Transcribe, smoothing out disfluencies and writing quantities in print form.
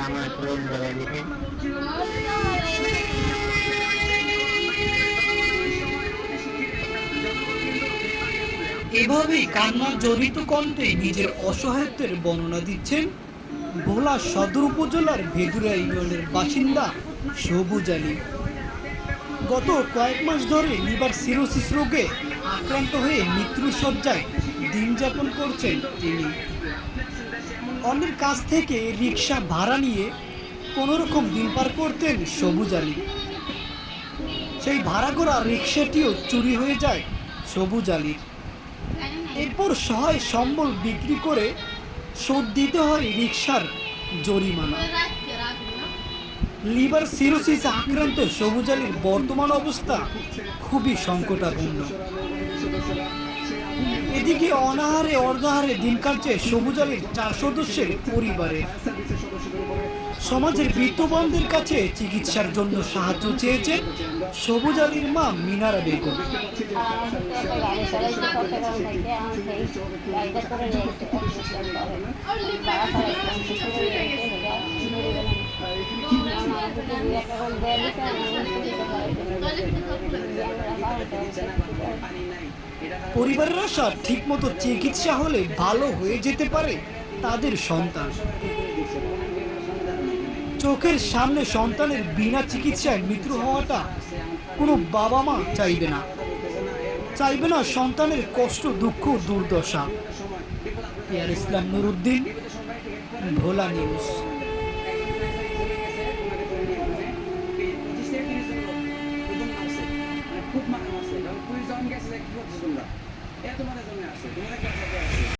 আমার লোন ধরে দিবে। এভাবেই কান্নার জড়িত কণ্ঠে নিজের অসহায়ত্বের বর্ণনা দিচ্ছেন ভোলা সদর উপজেলার ভেদুরা ইউনিয়নের বাসিন্দা সবুজ আলী। গত কয়েক মাস ধরে লিভার সিরোসিস রোগে আক্রান্ত হয়ে মৃত্যুর শয্যায় দিন যাপন করছেন তিনি। অন্যের কাছ থেকে রিক্সা ভাড়া নিয়ে কোনোরকম দিন পার করতেন সবুজ আলী। সেই ভাড়া করা রিক্সাটিও চুরি হয়ে যায় সবুজ আলীর। এরপর সহায় সম্বল বিক্রি করে শোধ দিতে হয় রিক্সার জরিমানা। লিভার সিরোসিস আক্রান্ত সবুজ আলীর বর্তমান অবস্থা খুবই সংকটাপন্ন। এদিকে অনাহারে অর্ধাহারে দিন কাটছে সবুজ আলীর 4 সদস্যের পরিবারে। সমাজের বিত্তবানদের কাছে চিকিৎসার জন্য সাহায্য চেয়েছেন সবুজ আলীর মা মিনারা বেগম। পরিবারের আশা ঠিকমতো চিকিৎসা হলে ভালো হয়ে যেতে পারে তাদের সন্তান। চোখের সামনে সন্তানের বিনা চিকিৎসায় মৃত্যু হওয়াটা কোনো বাবা মা চাইবে না, চাইবে না সন্তানের কষ্ট দুঃখ দুর্দশা। পিয়ার ইসলাম নুরুদ্দিন, ভোলা নিউজ। খুব মানে আছে, পুলিশ যখন গেছে কি করছো তোমরা? এত মানে জন্য আছে, তোমরা